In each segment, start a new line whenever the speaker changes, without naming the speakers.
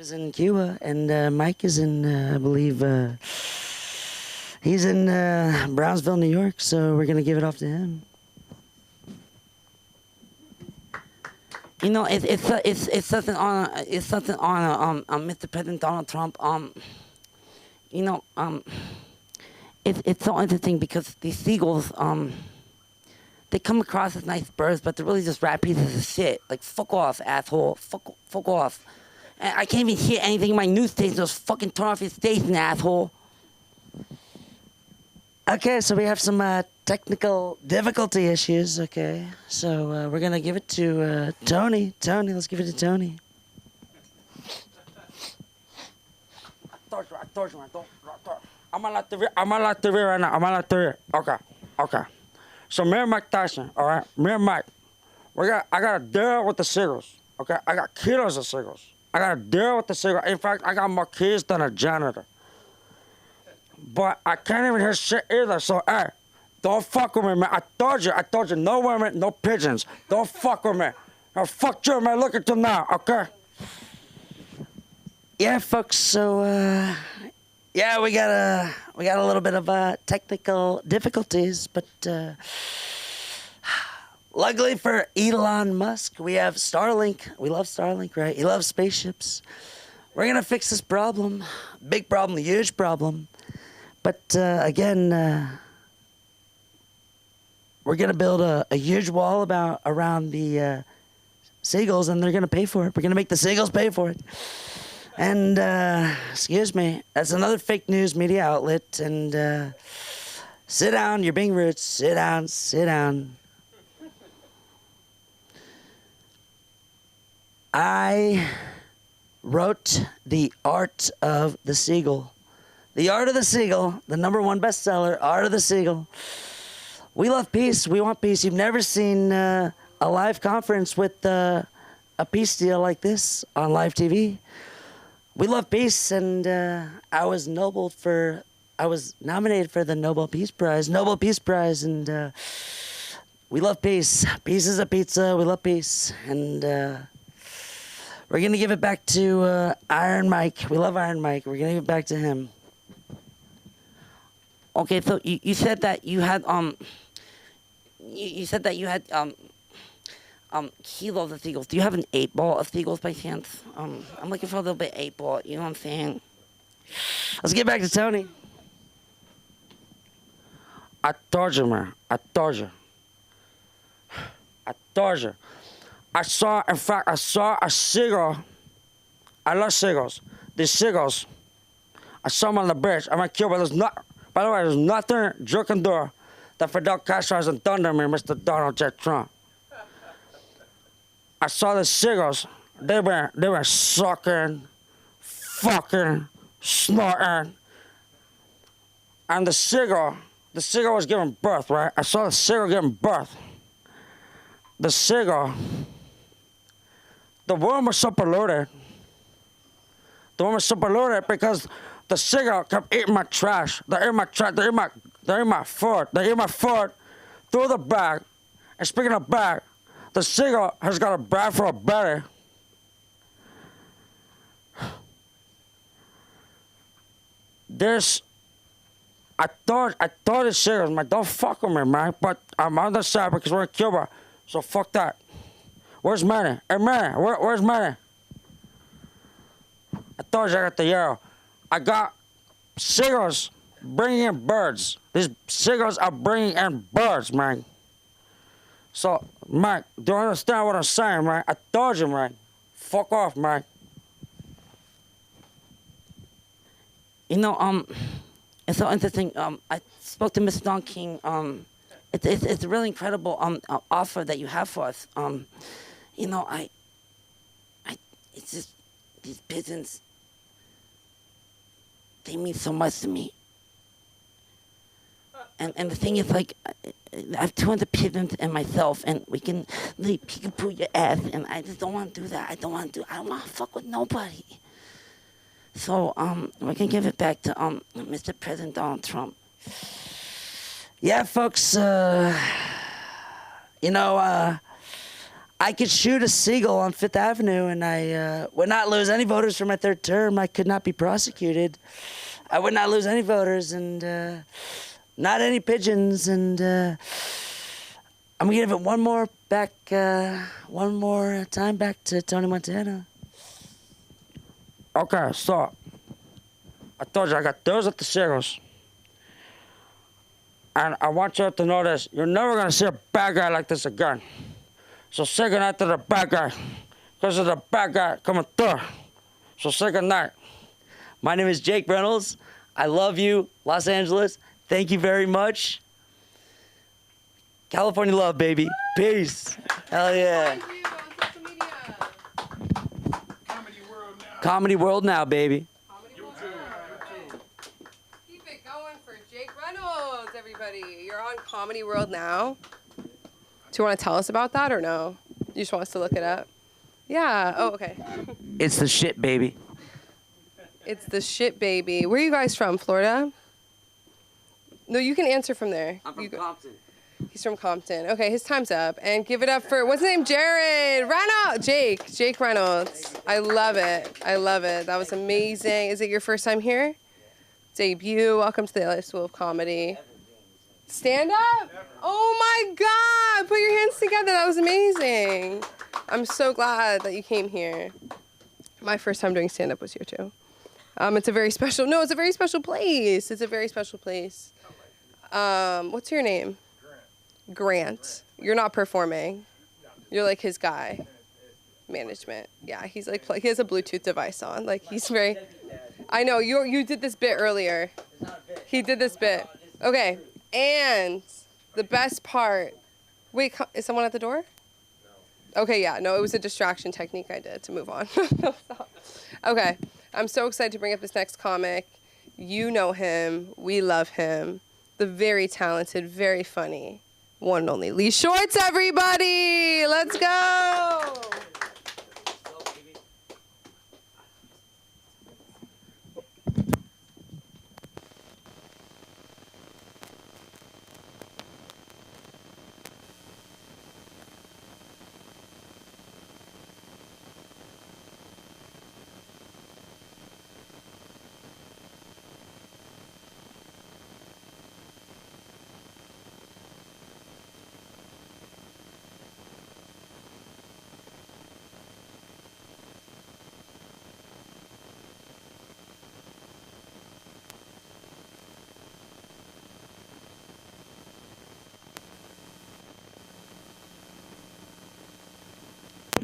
is in Cuba, and Mike is in, I believe, he's in Brownsville, New York. So we're gonna give it off to him. You know, it's such an honor. It's such an honor, Mr. President Donald Trump. You know, it's so interesting because these seagulls, they come across as nice birds, but they're really just rat pieces of shit. Like, fuck off, asshole. Fuck off. And I can't even hear anything in my news station. Just fucking turn off your station, asshole. Okay, so we have some technical difficulty issues. Okay, so we're gonna give it to Tony. Tony, let's give it to Tony. I told you, man. I'm gonna let the rear right now. I'm gonna let the rear. Okay. So me and Mike Tyson, all right? Me and Mike, I got to deal with the cigarettes, okay? I got kilos of cigarettes. I got to deal with the cigarettes. In fact, I got more keys than a janitor. But I can't even hear shit either, so, hey, don't fuck with me, man. I told you, no women, no pigeons. Don't fuck with me. Now, fuck you, man. Look at you now, okay? Yeah, folks, so, yeah, we got a little bit of technical difficulties, but luckily for Elon Musk, we have Starlink. We love Starlink, right? He loves spaceships. We're gonna fix this problem, big problem, huge problem. But again, we're gonna build a huge wall around the seagulls, and they're gonna pay for it. We're gonna make the seagulls pay for it. And, excuse me, that's another fake news media outlet. And, sit down, you're being rude. Sit down. I wrote The Art of the Seagull. The Art of the Seagull, the #1 bestseller, Art of the Seagull. We love peace. We want peace. You've never seen a live conference with a peace deal like this on live TV. We love peace, and I was nominated for the Nobel Peace Prize, and we love peace. Peace is a pizza. We love peace, and we're gonna give it back to Iron Mike. We love Iron Mike. We're gonna give it back to him. Okay, so you said that you had kilos of seagulls. Do you have an 8-ball of seagulls by chance? I'm looking for a little bit 8-ball. You know what I'm saying? Let's get back to Tony. I told you, man. I told you. I saw a seagull. I love seagulls. These seagulls. I saw them on the bridge. I'm in Cuba. By the way, there's nothing you can do that Fidel Castro hasn't done to me, Mr. Donald J. Trump. I saw the seagulls. They were sucking, fucking, snorting. And the seagull was giving birth, right? I saw the seagull giving birth. The seagull, the womb was so polluted. Because the seagull kept eating my trash. They ate my food. They ate my food through the bag. And speaking of bag, the seagull has got a bag for a belly. I thought the seagulls, man, don't fuck with me, man. But I'm on the side because we're in Cuba, so fuck that. Where's Manny? Hey, Manny, where's Manny? I told you I got the arrow. I got seagulls bringing in birds. These seagulls are bringing in birds, man. So, Mike, do you understand what I'm saying, man? I told you, man. Fuck off, man. You know, it's so interesting. I spoke to Mr. Don King. It's a really incredible offer that you have for us. You know, it's just these pigeons. They mean so much to me. And the thing is, like, I have 200 pigeons and myself, and we can really peek-a-poo your ass, and I just don't want to do that. I don't want to fuck with nobody. So, we're gonna give it back to Mr. President Donald Trump. Yeah, folks, you know,
I could shoot a seagull on Fifth Avenue, and I would not lose any voters for my third term. I could not be prosecuted. I would not lose any voters, and not any pigeons. And I'm gonna give it one more time back to Tony Montana.
Okay, so I told you I got those at the Seagulls. And I want you to know this. You're never going to see a bad guy like this again. So say goodnight to the bad guy. Because of the bad guy coming through. So say goodnight.
My name is Jake Reynolds. I love you, Los Angeles. Thank you very much. California love, baby. Peace. Hell yeah.
Thank you on social media.
Comedy World Now, baby.
Comedy World Now. Keep it going for Jake Reynolds, everybody. You're on Comedy World Now. Do you want to tell us about that or no? You just want us to look it up? Yeah. Oh, okay.
It's the shit, baby.
It's the shit, baby. Where are you guys from? Florida? No, you can answer from there. You go-
Compton.
He's from Compton. Okay, his time's up. And give it up for, what's his name? Jared Reynolds. Jake Reynolds. I love it. I love it. That was amazing. Is it your first time here? Debut. Welcome to the LA School of Comedy. Stand up. Oh my God. Put your hands together. That was amazing. I'm so glad that you came here. My first time doing stand up was here too. It's a very special place. It's a very special place. What's your name? Grant. You're not performing. You're like his guy. Management. Yeah, he's like, he has a Bluetooth device on. Like, he's very, I know, you did this bit earlier. He did this bit. Okay, and the best part, wait, is someone at the door? Okay, yeah, no, it was a distraction technique I did to move on. No, stop. Okay, I'm so excited to bring up this next comic. You know him, we love him. The very talented, very funny, one and only Lee Shorts, everybody! Let's go!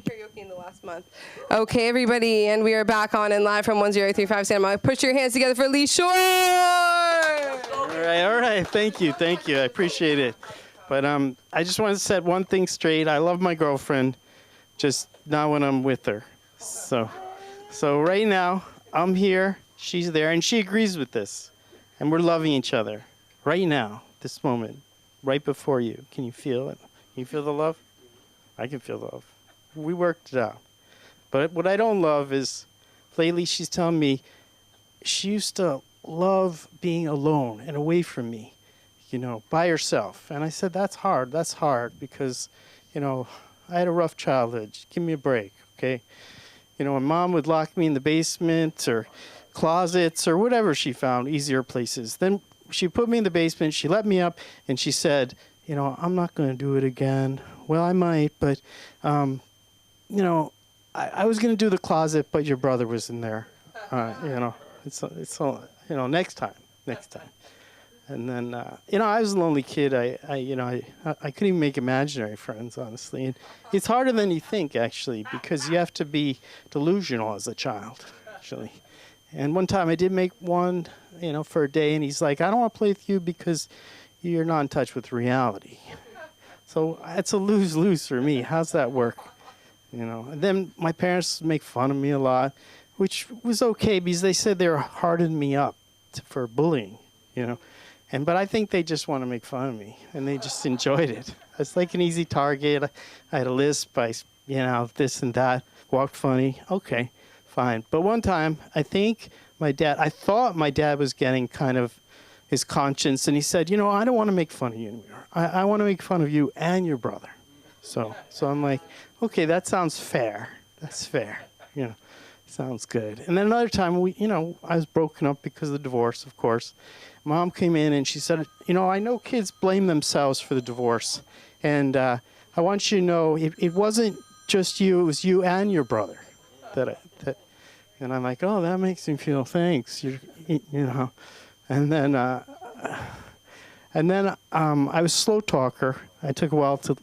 Karaoke in the last month. Okay, everybody, and we are back on and live from 1035 Santa Monica. Put your hands together for Lee Shore!
All right. Thank you. I appreciate it. But I just want to set one thing straight. I love my girlfriend, just not when I'm with her. So right now, I'm here, she's there, and she agrees with this. And we're loving each other right now, this moment, right before you. Can you feel it? Can you feel the love? I can feel the love. We worked it out. But what I don't love is, lately she's telling me she used to love being alone and away from me, by herself. And I said, that's hard because, I had a rough childhood. Just give me a break, okay? My mom would lock me in the basement or closets or whatever she found, easier places. Then she put me in the basement, she let me up, and she said, I'm not going to do it again. Well, I might, but, I was going to do the closet, but your brother was in there. It's all, next time. And then, I was a lonely kid. I couldn't even make imaginary friends, honestly. And it's harder than you think, actually, because you have to be delusional as a child, actually. And one time I did make one, for a day, and he's like, I don't want to play with you because you're not in touch with reality. So it's a lose-lose for me. How's that work? And then my parents make fun of me a lot, which was okay because they said they were hardening me up for bullying, But I think they just want to make fun of me, and they just enjoyed it. It's like an easy target. I had a lisp, this and that, walked funny. Okay, fine. But one time, I thought my dad was getting kind of his conscience, and he said, I don't want to make fun of you anymore. I want to make fun of you and your brother. So I'm like, okay, that sounds fair. That's fair. You know, sounds good. And then another time, I was broken up because of the divorce, of course. Mom came in and she said, I know kids blame themselves for the divorce. And I want you to know it wasn't just you, it was you and your brother. And I'm like, oh, that makes me feel thanks. And then I was a slow talker. I took a while to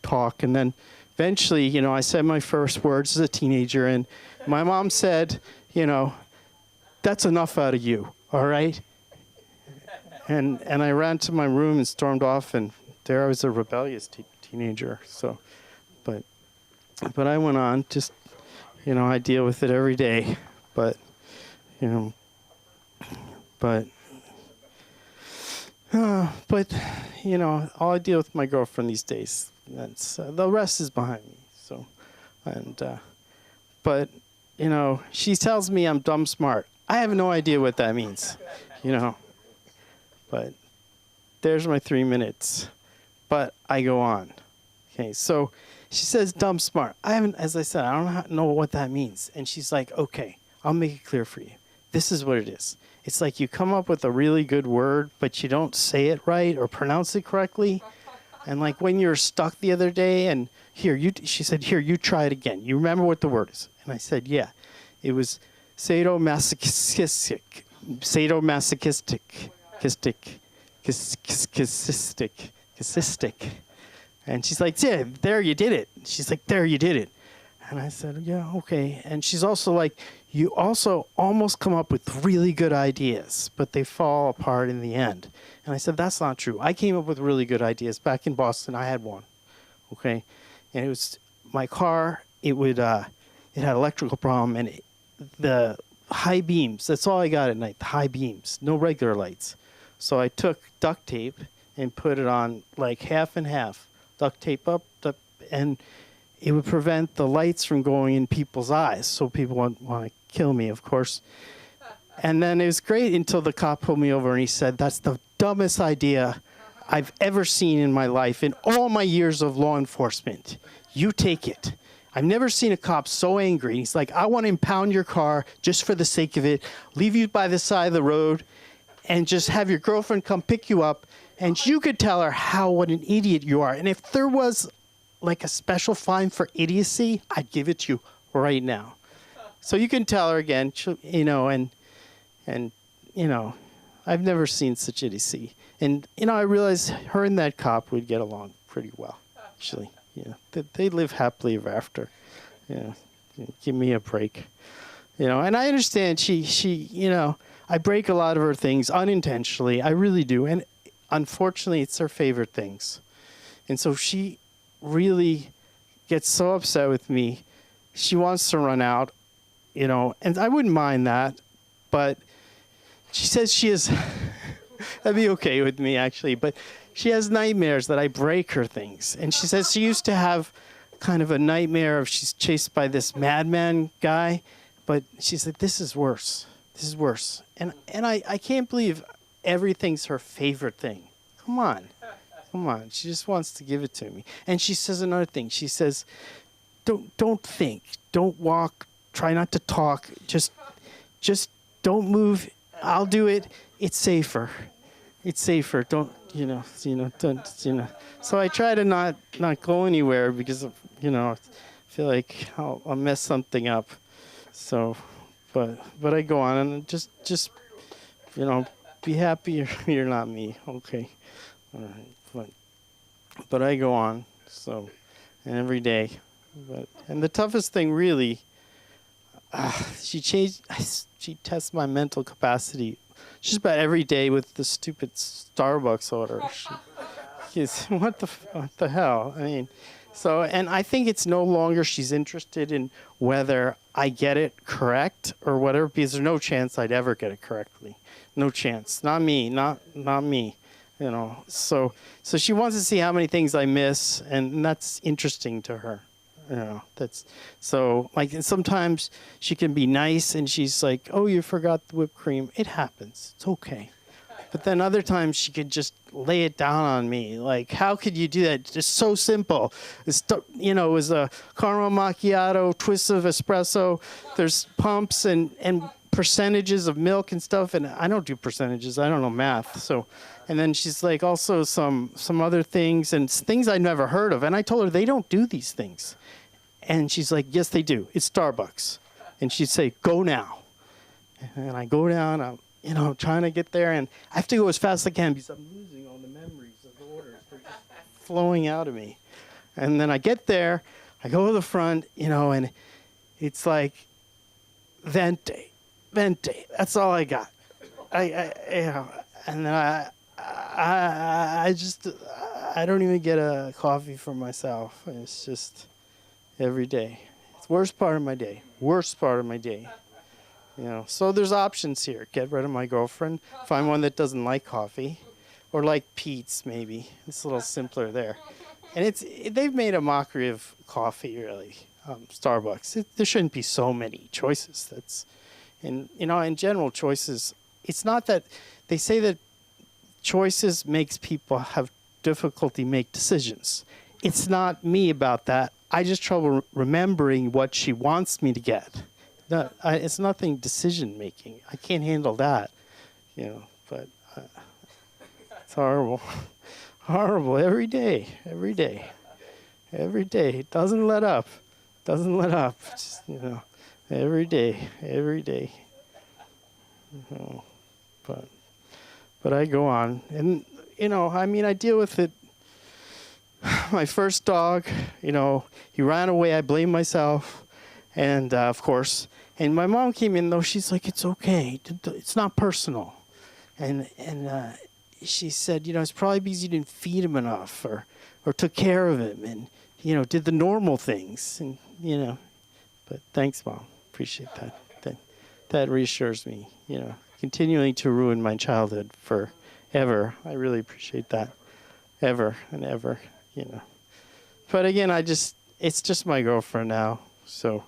talk. And then eventually, I said my first words as a teenager. And my mom said, that's enough out of you, all right? And I ran to my room and stormed off, and there I was a rebellious teenager. So, but I went on. Just, I deal with it every day. But, all I deal with my girlfriend these days. That's the rest is behind me. So, but she tells me I'm dumb smart. I have no idea what that means, But there's my 3 minutes. But I go on. Okay, so she says dumb smart. As I said, I don't know what that means. And she's like, okay, I'll make it clear for you. This is what it is. It's like you come up with a really good word, but you don't say it right or pronounce it correctly. And like when you were stuck the other day, and she said, here, you try it again. You remember what the word is? And I said, yeah. It was sadomasochistic. And she's like, yeah, there you did it. She's like, there you did it. And I said, yeah, okay. And she's also like, you also almost come up with really good ideas, but they fall apart in the end. And I said, that's not true. I came up with really good ideas. Back in Boston, I had one, okay? And it was my car, it had electrical problem, and the high beams, that's all I got at night, the high beams, no regular lights. So I took duct tape and put it on like half and half, duct tape up, and it would prevent the lights from going in people's eyes, so people want to kill me, of course. And then it was great until the cop pulled me over and he said, that's the dumbest idea I've ever seen in my life, in all my years of law enforcement. You take it. I've never seen a cop so angry. He's like, I want to impound your car just for the sake of it, leave you by the side of the road, and just have your girlfriend come pick you up, and you could tell her what an idiot you are. And if there was like a special fine for idiocy, I'd give it to you right now. So you can tell her again, and I've never seen such idiocy. And, I realized her and that cop would get along pretty well, actually. They live happily ever after. Give me a break. And I understand she I break a lot of her things unintentionally. I really do. And unfortunately, it's her favorite things. And so she really gets so upset with me. She wants to run out, and I wouldn't mind that. But she says she is, that'd be okay with me, actually. But she has nightmares that I break her things. And she says she used to have kind of a nightmare of she's chased by this madman guy. But she's like, this is worse. This is worse. And I can't believe everything's her favorite thing. Come on. She just wants to give it to me. And she says another thing. She says, don't think. Don't walk. Try not to talk. Just don't move. I'll do it. It's safer. Don't. So I try to not go anywhere because I feel like I'll mess something up. So, but I go on and just be happy you're not me. Okay. All right. But I go on. So, and every day. And the toughest thing really, she tests my mental capacity just about every day with the stupid Starbucks order. What the hell? I mean, and I think it's no longer she's interested in whether I get it correct or whatever, because there's no chance I'd ever get it correctly. No chance. Not me. Not me. So she wants to see how many things I miss, and that's interesting to her. That's so like, and sometimes she can be nice and she's like, oh, you forgot the whipped cream. It happens. It's okay. But then other times she could just lay it down on me. Like, how could you do that? Just so simple. It was a caramel macchiato, twists of espresso. There's pumps and percentages of milk and stuff. And I don't do percentages. I don't know math. So, and then she's like also some other things and things I never heard of. And I told her they don't do these things. And she's like, yes, they do. It's Starbucks. And she'd say, go now. And I go down, I'm trying to get there, and I have to go as fast as I can because I'm losing all the memories of the orders. They're just flowing out of me. And then I get there, I go to the front, and it's like, venti. That's all I got. And then I don't even get a coffee for myself. It's just every day. It's the worst part of my day. So there's options here. Get rid of my girlfriend, find one that doesn't like coffee, or like Pete's maybe. It's a little simpler there. And they've made a mockery of coffee, really. Starbucks. There shouldn't be so many choices. In general, choices. It's not that they say that choices makes people have difficulty make decisions. It's not me about that. I just trouble remembering what she wants me to get. No, it's nothing decision making. I can't handle that, but it's horrible. Horrible every day. It doesn't let up. Just, every day. But I go on. And, I deal with it. My first dog, he ran away. I blame myself. And, of course, and my mom came in, though. She's like, it's okay. It's not personal. And she said, it's probably because you didn't feed him enough or took care of him and, did the normal things. And, but thanks, Mom. Appreciate that. That reassures me, continuing to ruin my childhood forever. I really appreciate that. Ever and ever, But again, it's just my girlfriend now. So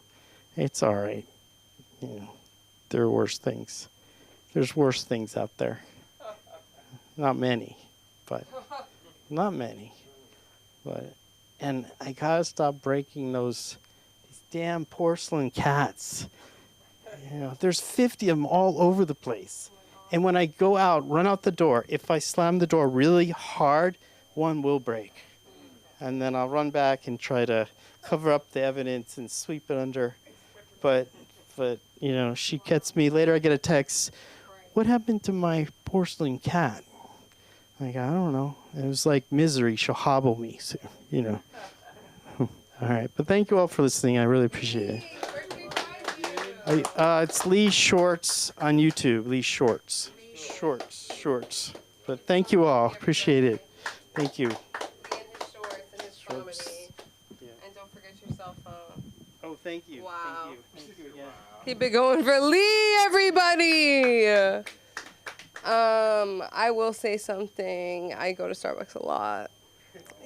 it's all right. There are worse things. There's worse things out there. Not many. And I gotta stop breaking these damn porcelain cats. There's 50 of them all over the place. And when I go out, run out the door, if I slam the door really hard, one will break. And then I'll run back and try to cover up the evidence and sweep it under. But she gets me. Later I get a text, what happened to my porcelain cat? I don't know. It was like misery. She'll hobble me. So, All right. But thank you all for listening. I really appreciate it. It's Lee Shorts on YouTube. Lee Shorts. Shorts. But thank you all. Appreciate it. Thank you.
And don't forget your cell phone.
Oh, thank you.
Wow.
Thank you. Yeah.
Keep it going for Lee, everybody. I will say something. I go to Starbucks a lot.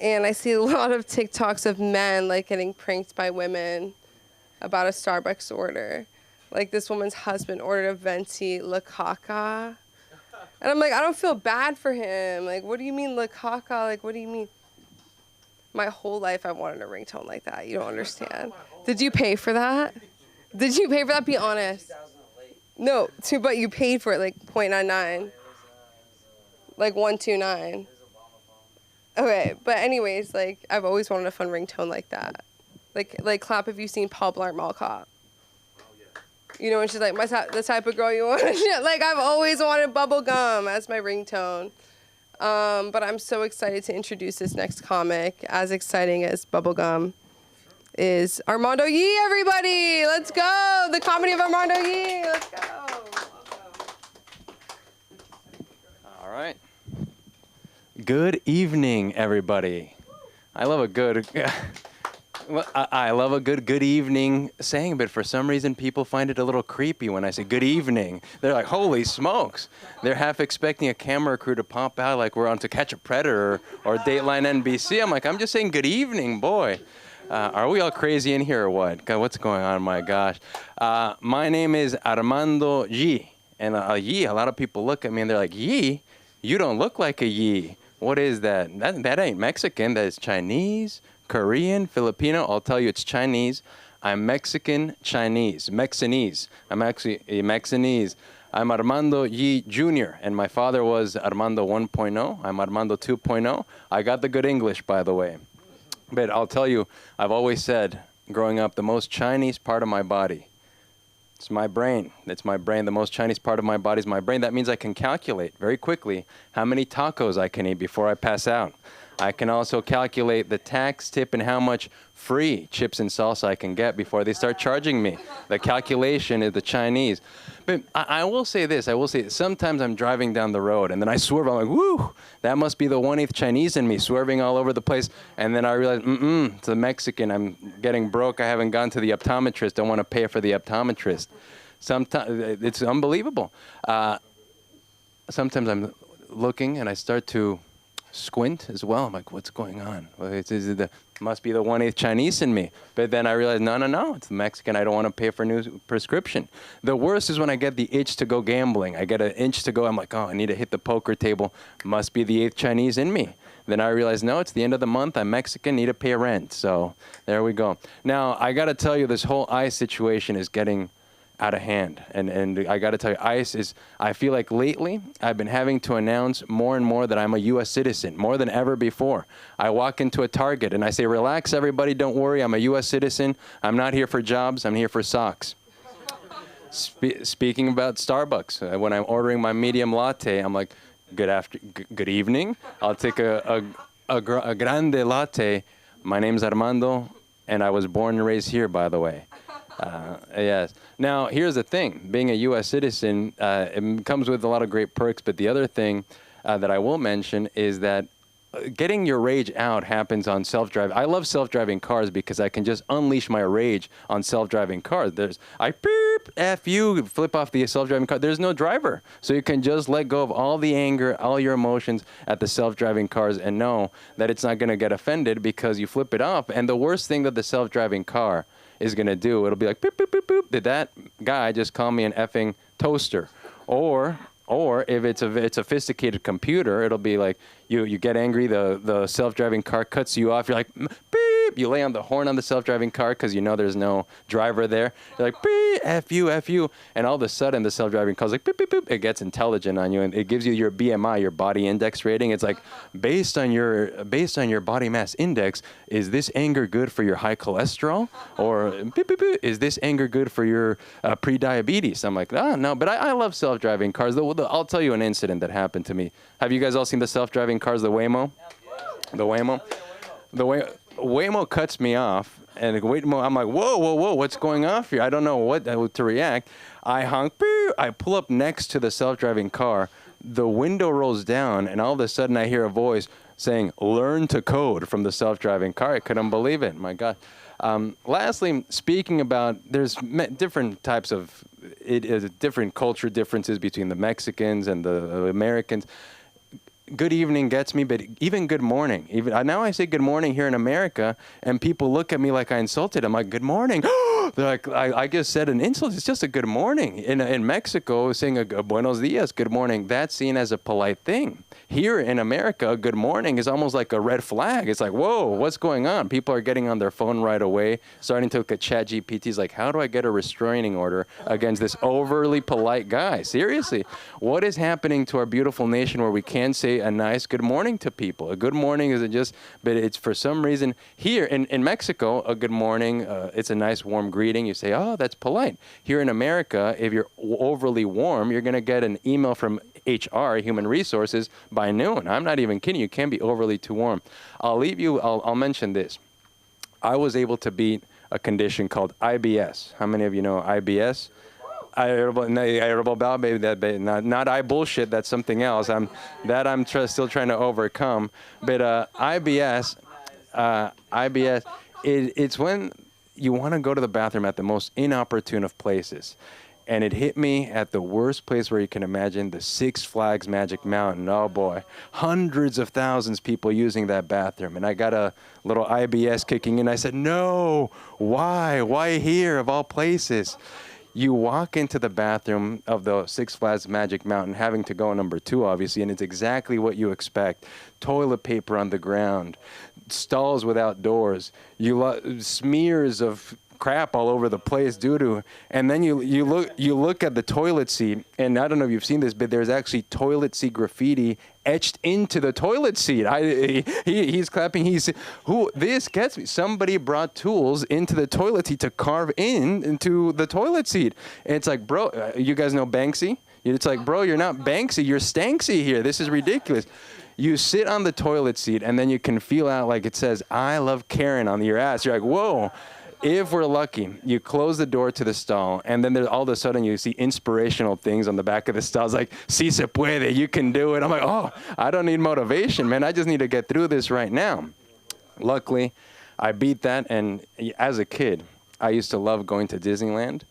And I see a lot of TikToks of men getting pranked by women about a Starbucks order. Like this woman's husband ordered a venti La Caca. And I'm like, I don't feel bad for him. Like, what do you mean La Caca? Like, what do you mean? My whole life I wanted a ringtone like that. You don't understand. Did you pay for that? Be honest. No, but you paid for it like 0.99. Like 129. Okay, but anyways, I've always wanted a fun ringtone like that. Like clap if you've seen Paul Blart Mall Cop. And she's like, the type of girl you want. I've always wanted bubblegum as my ringtone. But I'm so excited to introduce this next comic. As exciting as bubblegum is Armando Yee, everybody. Let's go. The comedy of Armando Yee. Let's go.
All right. Good evening, everybody. I love a good good evening saying, but for some reason people find it a little creepy when I say good evening. They're like, holy smokes. They're half expecting a camera crew to pop out like we're on To Catch a Predator or Dateline NBC. I'm like, I'm just saying good evening, boy. Are we all crazy in here or what? God, what's going on? My gosh. My name is Armando Yee. And Yee, a lot of people look at me and they're like, Yee? You don't look like a Yi. What is that? That ain't Mexican. That is Chinese, Korean, Filipino. I'll tell you, it's Chinese. I'm Mexican Chinese. Mexinese. I'm actually a Mexinese. I'm Armando Yi Jr., and my father was Armando 1.0. I'm Armando 2.0. I got the good English, by the way. But I'll tell you, I've always said, growing up, the most Chinese part of my body, it's my brain. It's my brain. The most Chinese part of my body is my brain. That means I can calculate very quickly how many tacos I can eat before I pass out. I can also calculate the tax tip and how much free chips and salsa I can get before they start charging me. The calculation is the Chinese. But I will say this. Sometimes I'm driving down the road and then I swerve. I'm like, woo, that must be the 1/8 Chinese in me, swerving all over the place. And then I realize, it's the Mexican. I'm getting broke. I haven't gone to the optometrist. I want to pay for the optometrist. Sometimes it's unbelievable. Sometimes I'm looking and I start to squint as well. I'm like, what's going on? Well, must be the 1/8 Chinese in me. But then I realized, no, it's the Mexican. I don't want to pay for a new prescription. The worst is when I get the itch to go gambling. I get an itch to go. I'm like, I need to hit the poker table. Must be the 8th Chinese in me. Then I realized, no, it's the end of the month. I'm Mexican, need to pay rent. So there we go. Now, I got to tell you, this whole ICE situation is getting out of hand. And I got to tell you, ICE I feel like lately I've been having to announce more and more that I'm a U.S. citizen, more than ever before. I walk into a Target and I say, relax, everybody, don't worry, I'm a U.S. citizen. I'm not here for jobs, I'm here for socks. Speaking about Starbucks, when I'm ordering my medium latte, I'm like, good evening. I'll take a grande latte. My name's Armando, and I was born and raised here, by the way. Yes. Now, here's the thing. Being a U.S. citizen, it comes with a lot of great perks, but the other thing that I will mention is that getting your rage out happens on self-driving. I love self-driving cars because I can just unleash my rage on self-driving cars. I beep, F you, flip off the self-driving car. There's no driver. So you can just let go of all the anger, all your emotions at the self-driving cars and know that it's not going to get offended because you flip it off. And the worst thing that the self-driving car is going to do, it'll be like, boop, boop, boop, boop. Did that guy just call me an effing toaster? Or if it's a sophisticated computer, it'll be like you get angry, the self-driving car cuts you off. You're like, beep. You lay on the horn on the self-driving car because you know there's no driver there. You're like, beep, F you. And all of a sudden, the self-driving car's like, beep, beep, beep. It gets intelligent on you, and it gives you your BMI, your body index rating. It's like, based on your body mass index, is this anger good for your high cholesterol? Or beep, beep, beep, is this anger good for your pre-diabetes? I'm like, no. But I love self-driving cars. I'll tell you an incident that happened to me. Have you guys all seen the self-driving cars, the Waymo? The Waymo? Waymo cuts me off, and I'm like, whoa, what's going off here? I don't know what to react. I honk, I pull up next to the self-driving car. The window rolls down, and all of a sudden I hear a voice saying, learn to code from the self-driving car. I couldn't believe it. My God. Lastly, speaking about, there's different types of, different culture differences between the Mexicans and the Americans. Good evening gets me, but even good morning. Now I say good morning here in America, and people look at me like I insulted them. Like, good morning. They're like, I just said an insult. It's just a good morning. In Mexico, saying a buenos dias, good morning, that's seen as a polite thing. Here in America, good morning is almost like a red flag. It's like, whoa, what's going on? People are getting on their phone right away, starting to look at ChatGPTs like, how do I get a restraining order against this overly polite guy? Seriously, what is happening to our beautiful nation where we can say a nice good morning to people? A good morning isn't just, but it's for some reason here in Mexico, a good morning, it's a nice warm greeting. You say, oh, that's polite. Here in America, if you're overly warm, you're going to get an email from HR, Human Resources, by noon. I'm not even kidding. You can't be overly too warm. I'll mention this. I was able to beat a condition called IBS. How many of you know IBS? Irritable bowel, baby, not I bullshit. That's something else. I'm still trying to overcome. But IBS, it's when you want to go to the bathroom at the most inopportune of places. And it hit me at the worst place where you can imagine, the Six Flags Magic Mountain. Oh boy, hundreds of thousands of people using that bathroom. And I got a little IBS kicking in. I said, no, why here of all places? You walk into the bathroom of the Six Flags Magic Mountain, having to go number 2, obviously, and it's exactly what you expect. Toilet paper on the ground, stalls without doors, smears of crap all over the place due to, and then you look at the toilet seat, and I don't know if you've seen this, but there's actually toilet seat graffiti etched into the toilet seat. He's clapping. This gets me. Somebody brought tools into the toilet seat to carve into the toilet seat. And it's like, bro, you guys know Banksy? It's like, bro, you're not Banksy, you're Stanksy here. This is ridiculous. You sit on the toilet seat, and then you can feel out like it says, "I love Karen" on your ass. You're like, whoa. If we're lucky, you close the door to the stall, and then all of a sudden you see inspirational things on the back of the stall. It's like, "Si se puede, you can do it." I'm like, oh, I don't need motivation, man. I just need to get through this right now. Luckily, I beat that, and as a kid, I used to love going to Disneyland.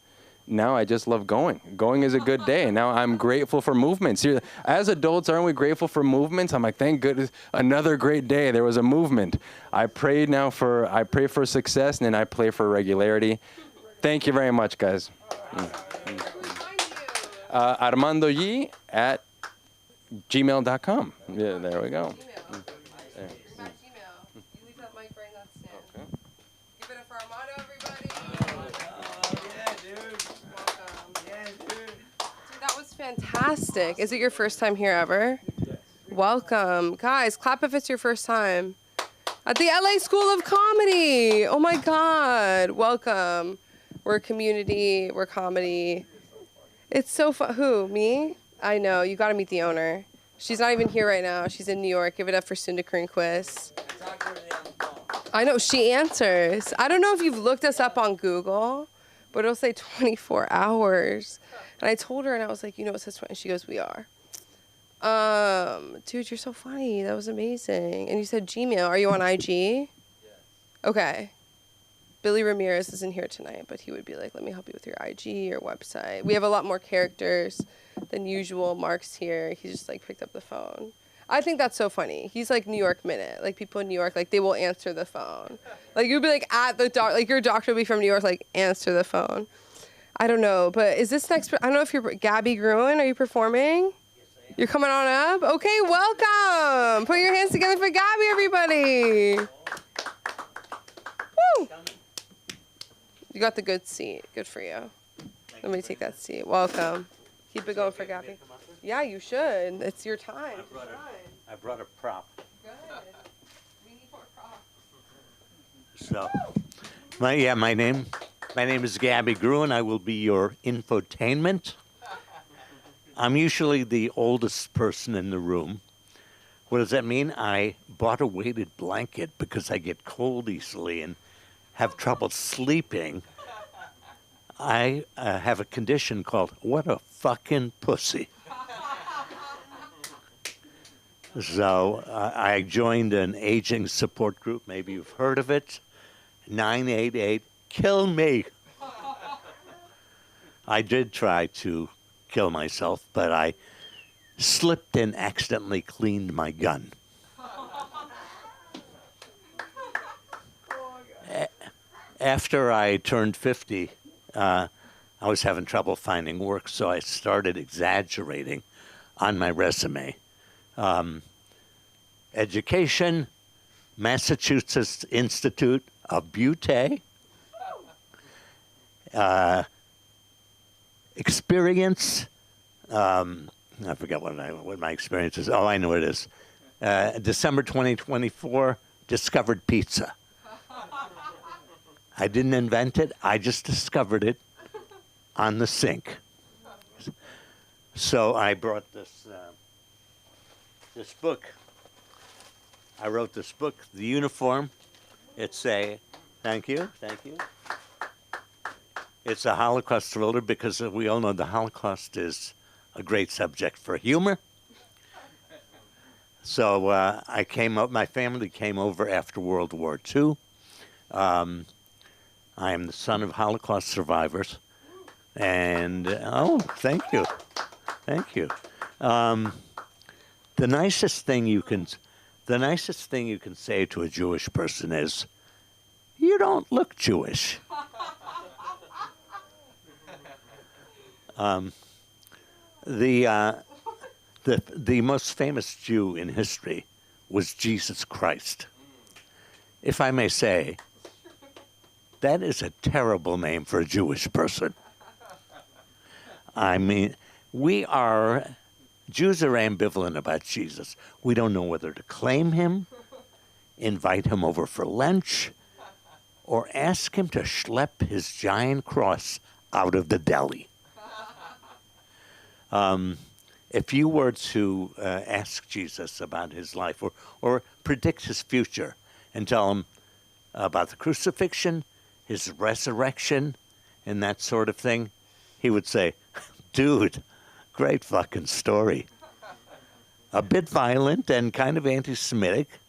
Now I just love going. Going is a good day. Now I'm grateful for movements. As adults, aren't we grateful for movements? I'm like, thank goodness, another great day. There was a movement. I pray for success, and then I pray for regularity. Thank you very much, guys. Armando Yi at gmail.com. Yeah, there we go.
Matt Gmail. You leave that mic right in that stand.
Okay.
Give it up for Armando, everybody. Dude, that was fantastic. Is it your first time here ever? Yes. Welcome. Guys, clap if it's your first time. At the LA School of Comedy. Oh my God. Welcome. We're a community. We're comedy. It's so fun. Who? Me? I know. You got to meet the owner. She's not even here right now. She's in New York. Give it up for Sunda Kernquist. I know. She answers. I don't know if you've looked us up on Google, but it'll say 24 hours. And I told her, and I was like, it says 20. And she goes, we are. Dude, you're so funny. That was amazing. And you said Gmail. Are you on IG? Yeah. Okay. Billy Ramirez isn't here tonight, but he would be like, let me help you with your IG or website. We have a lot more characters than usual. Mark's here. He just picked up the phone. I think that's so funny. He's like New York Minute. Like people in New York, they will answer the phone. Like you'd be at the your doctor will be from New York, answer the phone. I don't know, but is this next? I don't know if you're Gabby Gruen. Are you performing? Yes, I am. You're coming on up. Okay, welcome. Put your hands together for Gabby, everybody. Woo! You got the good seat. Good for you. Let me take that seat. Welcome. Keep it going for Gabby. Yeah, you should. It's your time.
I brought a prop.
Good. We need more props.
So, my name is Gabby Gruen. I will be your infotainment. I'm usually the oldest person in the room. What does that mean? I bought a weighted blanket because I get cold easily and have trouble sleeping. I have a condition called what a fucking pussy. So I joined an aging support group. Maybe you've heard of it. 988 Kill Me. I did try to kill myself, but I slipped and accidentally cleaned my gun. After I turned 50, I was having trouble finding work, so I started exaggerating on my resume. Education, Massachusetts Institute of Beauty. Experience, I forgot what my experience is. Oh, I know what it is. December 2024, discovered pizza. I didn't invent it. I just discovered it on the sink. So I brought this book. I wrote this book, The Uniform. It's a, thank you. It's a Holocaust thriller because we all know the Holocaust is a great subject for humor. So my family came over after World War II. I am the son of Holocaust survivors. And, thank you. The nicest thing you can say to a Jewish person is, you don't look Jewish. The most famous Jew in history was Jesus Christ. If I may say, that is a terrible name for a Jewish person. I mean, Jews are ambivalent about Jesus. We don't know whether to claim him, invite him over for lunch, or ask him to schlep his giant cross out of the deli. If you were to ask Jesus about his life or predict his future and tell him about the crucifixion, his resurrection, and that sort of thing, he would say, dude, great fucking story. A bit violent and kind of anti-Semitic,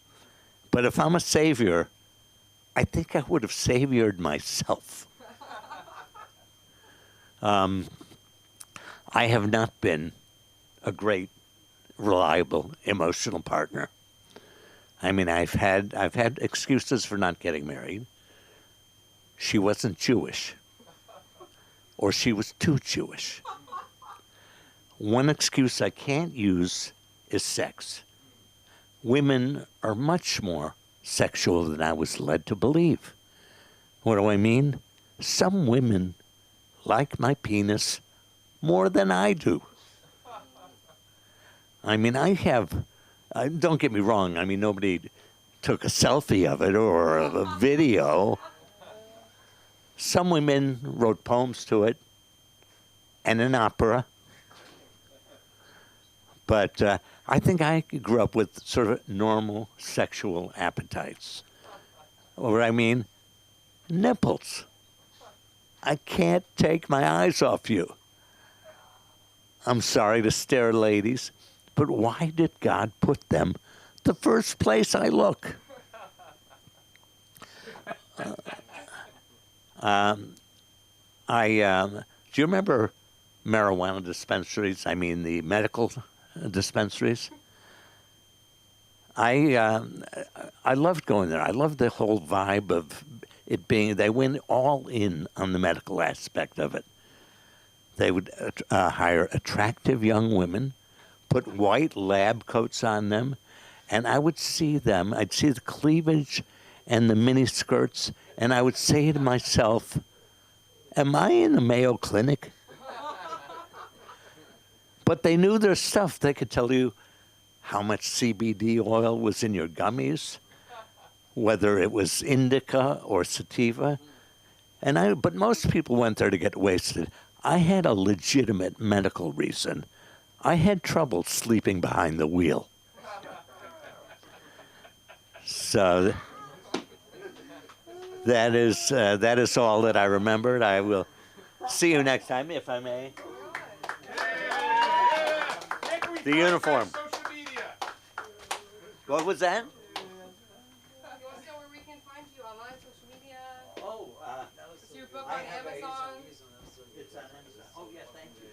but if I'm a savior, I think I would have saviored myself. I have not been a great, reliable, emotional partner. I mean, I've had excuses for not getting married. She wasn't Jewish, or she was too Jewish. One excuse I can't use is sex. Women are much more sexual than I was led to believe. What do I mean? Some women like my penis more than I do. I mean, don't get me wrong, I mean, nobody took a selfie of it or a video. Some women wrote poems to it and an opera. But I think I grew up with sort of normal sexual appetites. Or I mean, nipples. I can't take my eyes off you. I'm sorry to stare, ladies, but why did God put them the first place I look? Do you remember marijuana dispensaries? I mean, the medical dispensaries. I loved going there. I loved the whole vibe of it being, they went all in on the medical aspect of it. They would hire attractive young women, put white lab coats on them, and I would see them. I'd see the cleavage and the mini skirts, and I would say to myself, am I in the Mayo Clinic? But they knew their stuff. They could tell you how much CBD oil was in your gummies, whether it was indica or sativa. But most people went there to get wasted. I had a legitimate medical reason. I had trouble sleeping behind the wheel. So that is all that I remembered. I will see you next time, if I may. The uniform. What was that?
You want to know where we can find you online, social media?
Oh,
Is your book on Amazon?
it's on Amazon. Oh, yeah, thank you.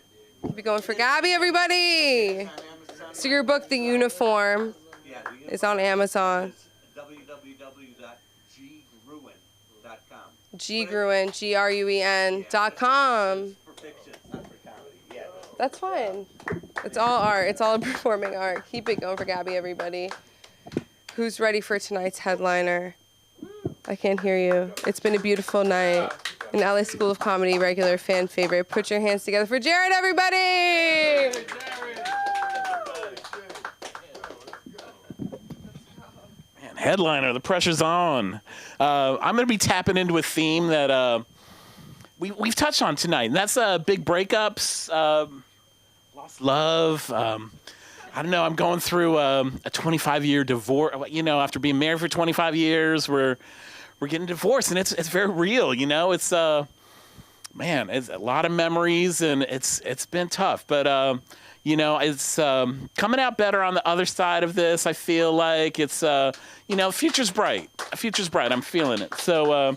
Keep it going for Gabby, everybody. So your book, The Uniform, is on Amazon.
www.ggruen.com.
Gruen, GRUEN.com.
For fiction, not for comedy. Yeah.
That's fine. It's all art. It's all performing art. Keep it going for Gabby, everybody. Who's ready for tonight's headliner? I can't hear you. It's been a beautiful night. An LA School of Comedy regular fan favorite. Put your hands together for Jared, everybody!
Man, headliner, the pressure's on. I'm going to be tapping into a theme that we've touched on tonight, and that's big breakups, lost love. I don't know. I'm going through a 25-year divorce. You know, after being married for 25 years, we're getting divorced, and it's very real. You know, it's man, it's a lot of memories, and it's been tough. But you know, it's coming out better on the other side of this. I feel like it's you know, future's bright. Future's bright. I'm feeling it. So.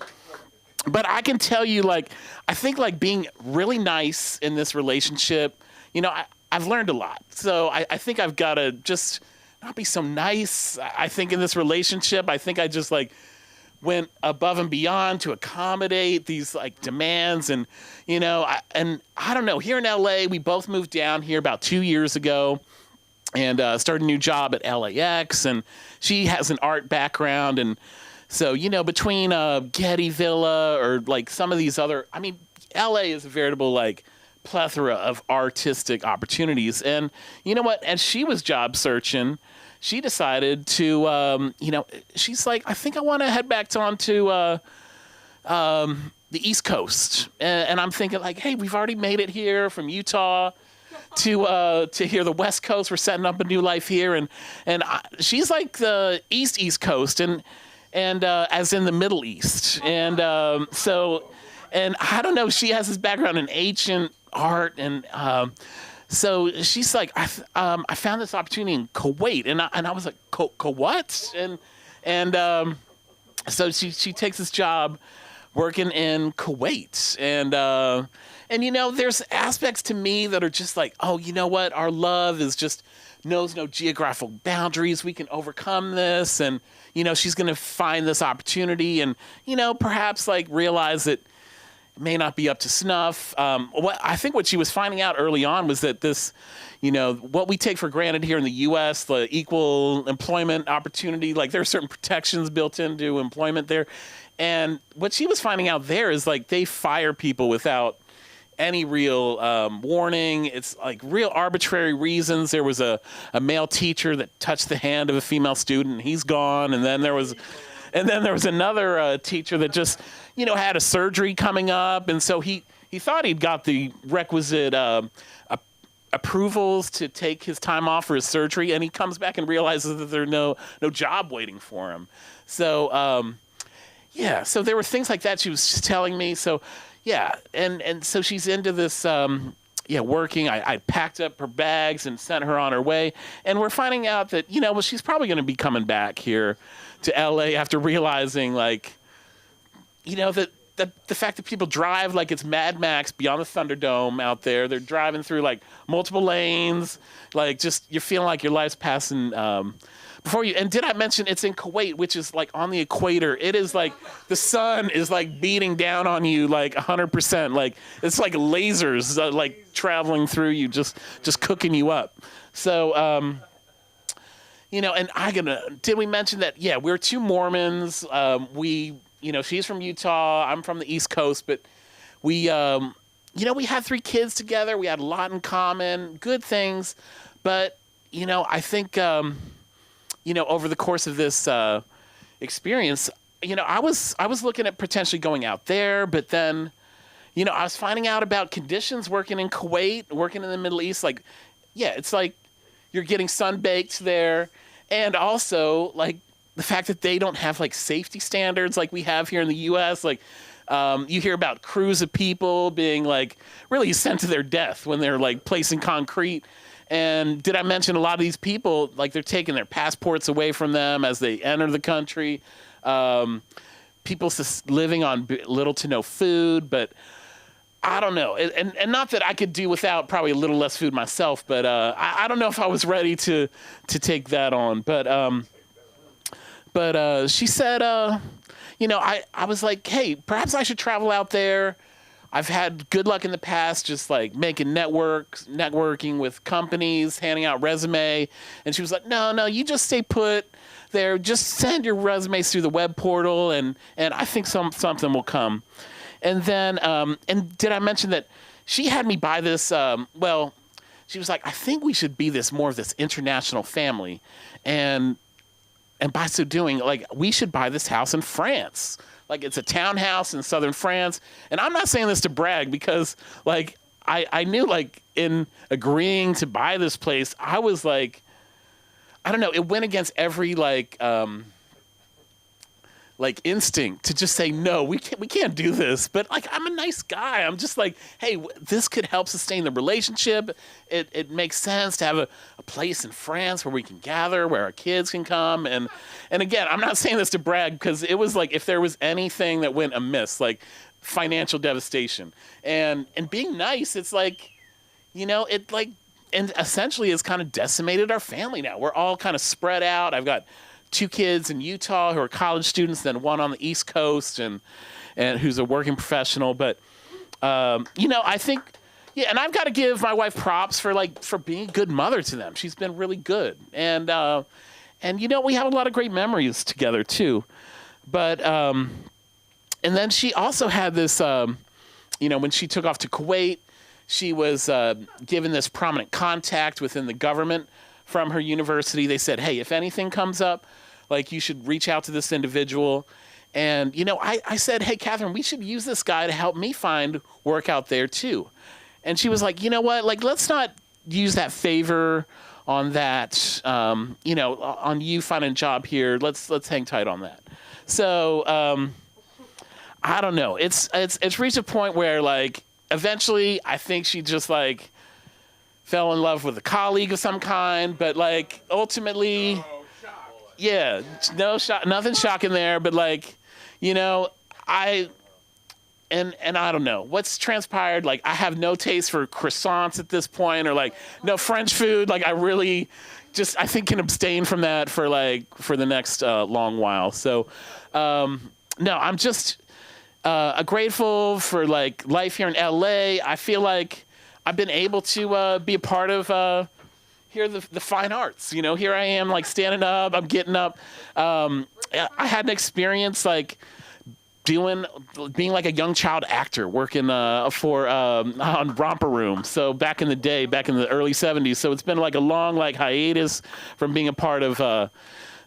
But I can tell you, like, I think, like, being really nice in this relationship, you know, I've learned a lot. So I think I've got to just not be so nice. I think in this relationship, I think I just, like, went above and beyond to accommodate these like demands. And, you know, I don't know, here in LA, we both moved down here about 2 years ago and started a new job at LAX. And she has an art background. And so, you know, between Getty Villa or like some of these other, I mean, LA is a veritable like plethora of artistic opportunities. And you know what? As she was job searching, she decided to, you know, she's like, I think I want to head back onto the East Coast. And I'm thinking like, hey, we've already made it here from Utah to here, the West Coast. We're setting up a new life here. And she's like the East Coast and as in the Middle East. And so, and I don't know, she has this background in ancient art. And so she's like, I found this opportunity in Kuwait. And I was like, what? And so she takes this job working in Kuwait. And you know, there's aspects to me that are just like, oh, you know what? Our love is just knows no geographical boundaries. We can overcome this. And, you know, she's going to find this opportunity and, you know, perhaps like realize that it may not be up to snuff. I think what she was finding out early on was that this, you know, what we take for granted here in the U.S., the equal employment opportunity, like there are certain protections built into employment there. And what she was finding out there is like they fire people without any real warning. It's like real arbitrary reasons. There was a male teacher that touched the hand of a female student. He's gone. And then there was another teacher that just, you know, had a surgery coming up. And so he thought he'd got the requisite approvals to take his time off for his surgery. And he comes back and realizes that there's no job waiting for him. So, yeah, so there were things like that she was telling me. So, yeah, and so she's into this, working. I packed up her bags and sent her on her way. And we're finding out that, you know, well, she's probably going to be coming back here to L.A. after realizing, like, you know, that the fact that people drive like it's Mad Max beyond the Thunderdome out there. They're driving through, like, multiple lanes. Like, just you're feeling like your life's passing before you. And did I mention it's in Kuwait, which is like on the equator? It is like the sun is like beating down on you like 100%. Like it's like lasers like traveling through you, just cooking you up. So, you know, and did we mention that? Yeah, we're two Mormons. You know, she's from Utah. I'm from the East Coast, but we, you know, we had 3 kids together. We had a lot in common, good things. But, you know, I think, you know, over the course of this experience, you know, I was looking at potentially going out there, but then, you know, I was finding out about conditions working in Kuwait, working in the Middle East. Like, yeah, it's like you're getting sunbaked there. And also, like, the fact that they don't have, like, safety standards like we have here in the U.S. Like, you hear about crews of people being, like, really sent to their death when they're, like, placing concrete. And did I mention a lot of these people, like they're taking their passports away from them as they enter the country. People living on little to no food, but I don't know. And not that I could do without probably a little less food myself, but I don't know if I was ready to take that on. But she said, you know, I was like, hey, perhaps I should travel out there. I've had good luck in the past, just like making networking with companies, handing out resume. And she was like, no, you just stay put there. Just send your resumes through the web portal. And I think something will come. And then, and did I mention that she had me buy this? Well, she was like, I think we should be more of this international family. And by so doing, like, we should buy this house in France. Like, it's a townhouse in southern France. And I'm not saying this to brag because, like, I knew, like, in agreeing to buy this place, I was like, I don't know, it went against every, like instinct to just say, no, we can't do this. But, like, I'm a nice guy. I'm just like, hey, this could help sustain the relationship. It makes sense to have a place in France where we can gather, where our kids can come. And again, I'm not saying this to brag because it was like if there was anything that went amiss, like financial devastation. And being nice, it's like, you know, and essentially it's kind of decimated our family now. We're all kind of spread out. I've got 2 kids in Utah who are college students, then one on the East Coast, and who's a working professional. But I think, yeah, and I've got to give my wife props for being a good mother to them. She's been really good, and we have a lot of great memories together too. But and then she also had this, when she took off to Kuwait, she was given this prominent contact within the government from her university. They said, hey, if anything comes up, like, you should reach out to this individual. And, I said, hey, Catherine, we should use this guy to help me find work out there too. And she was like, you know what, like, let's not use that favor on that, on you finding a job here. Let's hang tight on that. So I don't know. It's reached a point where, like, eventually I think she just, like, fell in love with a colleague of some kind, but, like, ultimately, yeah, nothing shocking there, but, like, I don't know what's transpired. Like, I have no taste for croissants at this point, or, like, no French food. Like, I really I think can abstain from that for the next long while. So, no, I'm just grateful for, like, life here in LA. I feel like I've been able to be a part of the fine arts. Here I am, like, standing up. I'm getting up. I had an experience, like, being like a young child actor, working on Romper Room. So back in the day, back in the early 70s. So it's been like a long, like, hiatus from being a part of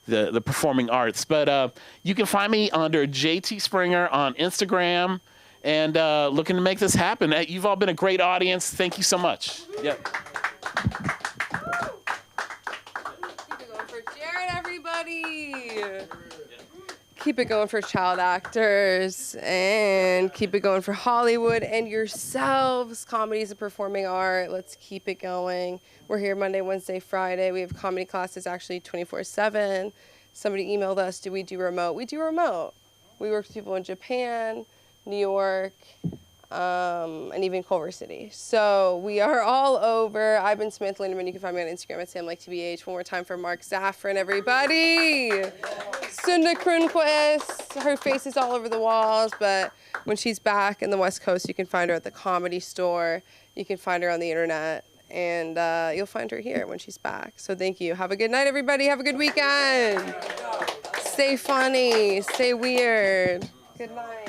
the performing arts. But you can find me under JT Springer on Instagram, and looking to make this happen. You've all been a great audience. Thank you so much. Yep.
Keep it going for Jared, everybody. Keep it going for child actors, and keep it going for Hollywood and yourselves. Comedy is a performing art. Let's keep it going. We're here Monday, Wednesday, Friday. We have comedy classes actually 24/7. Somebody emailed us, do we do remote? We do remote. We work with people in Japan, New York, and even Culver City. So we are all over. I've been Samantha Lindemann. You can find me on Instagram at SamLikeTBH. One more time for Mark Zaffron, everybody. Sunda Kronquist. Her face is all over the walls, but when she's back in the West Coast, you can find her at the Comedy Store. You can find her on the internet, and you'll find her here when she's back. So thank you. Have a good night, everybody. Have a good weekend. Stay funny. Stay weird. Good night.